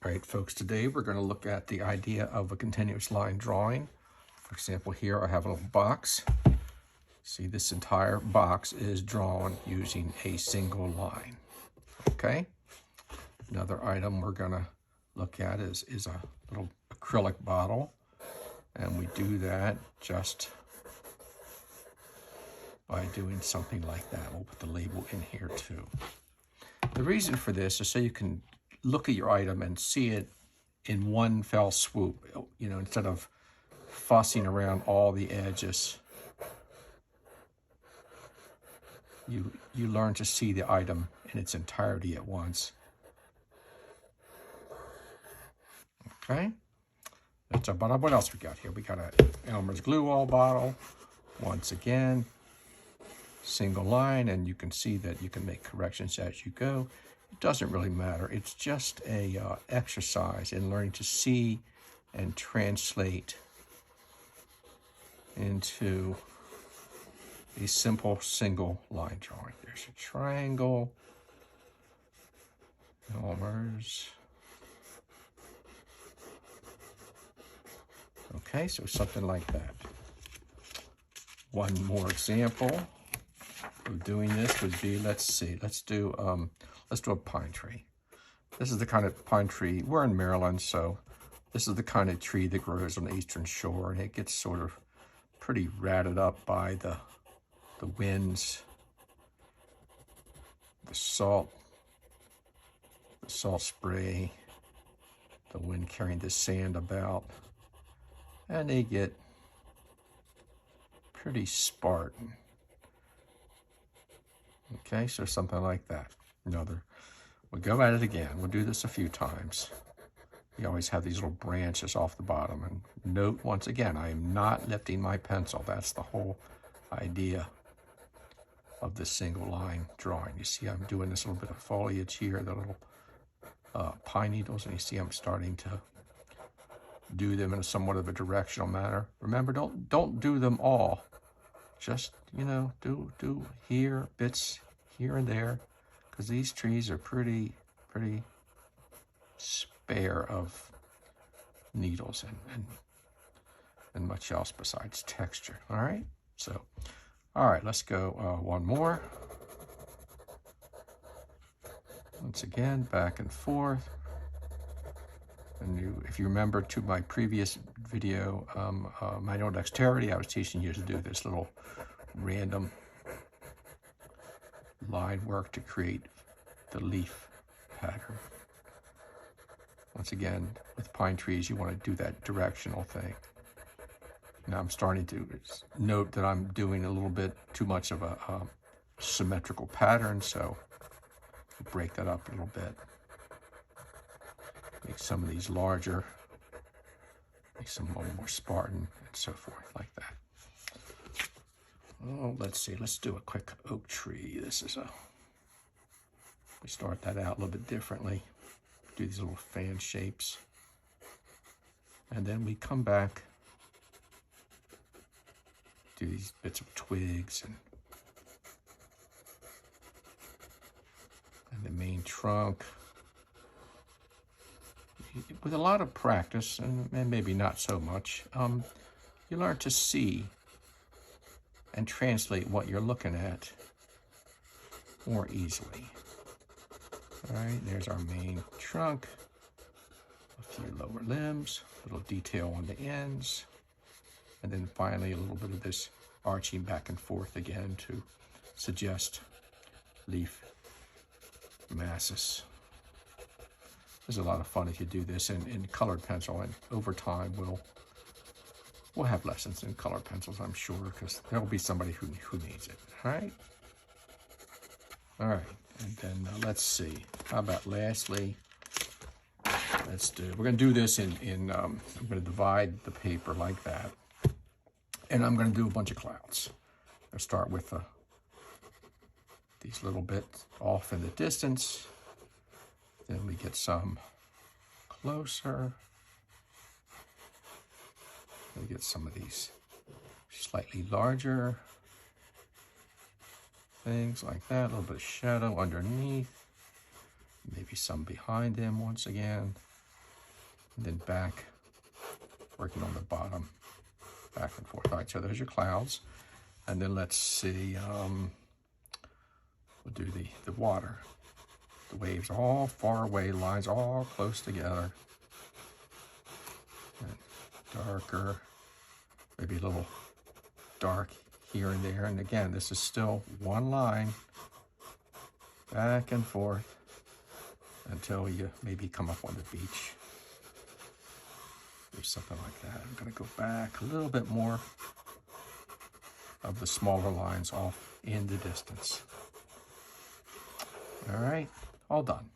All right, folks, today we're going to look at the idea of a continuous line drawing. For example, here I have a little box. See, this entire box is drawn using a single line, okay? Another item we're going to look at is a little acrylic bottle, and we do that just by doing something like that. We'll put the label in here too. The reason for this is so you can look at your item and see it in one fell swoop, you know, instead of fussing around all the edges. You learn to see the item in its entirety at once. Okay, that's our bottle. What else we got here? We got a Elmer's Glue All bottle. Once again, single line, and you can see that you can make corrections as you go. It doesn't really matter. It's just a exercise in learning to see and translate into a simple single line drawing. There's a triangle, Elmer's. Okay, so something like that. One more example of doing this would be, let's do a pine tree. This is the kind of pine tree, we're in Maryland, so this is the kind of tree that grows on the eastern shore, and it gets sort of pretty ratted up by the winds, the salt spray, the wind carrying the sand about, and they get pretty Spartan. Okay, so something like that. We'll go at it again. We'll do this a few times. You always have these little branches off the bottom. And note, once again, I am not lifting my pencil. That's the whole idea of this single line drawing. You see I'm doing this little bit of foliage here, the little pine needles, and you see I'm starting to do them in a somewhat of a directional manner. Remember, don't do them all. Just, you know, do here, bits here and there, because these trees are pretty spare of needles and much else besides texture. All right, so, all right, let's go one more. Once again, back and forth. And if you remember to my previous video, Manual Dexterity, I was teaching you to do this little random line work to create the leaf pattern. Once again, with pine trees, you want to do that directional thing. Now I'm starting to note that I'm doing a little bit too much of a symmetrical pattern, so break that up a little bit. Make some of these larger, make some a little more Spartan, and so forth, like that. Oh, let's see, let's do a quick oak tree. We start that out a little bit differently. Do these little fan shapes. And then we come back, do these bits of twigs and the main trunk. With a lot of practice, and maybe not so much, you learn to see and translate what you're looking at more easily. All right, there's our main trunk, a few lower limbs, a little detail on the ends, and then finally a little bit of this arching back and forth again to suggest leaf masses. It's a lot of fun if you do this in colored pencil, and over time we'll have lessons in colored pencils, I'm sure, because there'll be somebody who needs it. All right, and then let's see. How about lastly? We're going to do this I'm going to divide the paper like that, and I'm going to do a bunch of clouds. I'll start with these little bits off in the distance. Then we get some closer. We get some of these slightly larger things like that, a little bit of shadow underneath, maybe some behind them once again. and then back, working on the bottom, back and forth. All right, so there's your clouds. And then let's see, we'll do the water. The waves all far away, lines all close together. And darker, maybe a little dark here and there. And again, this is still one line, back and forth, until you maybe come up on the beach. Or something like that. I'm gonna go back a little bit more of the smaller lines off in the distance. All right, all done.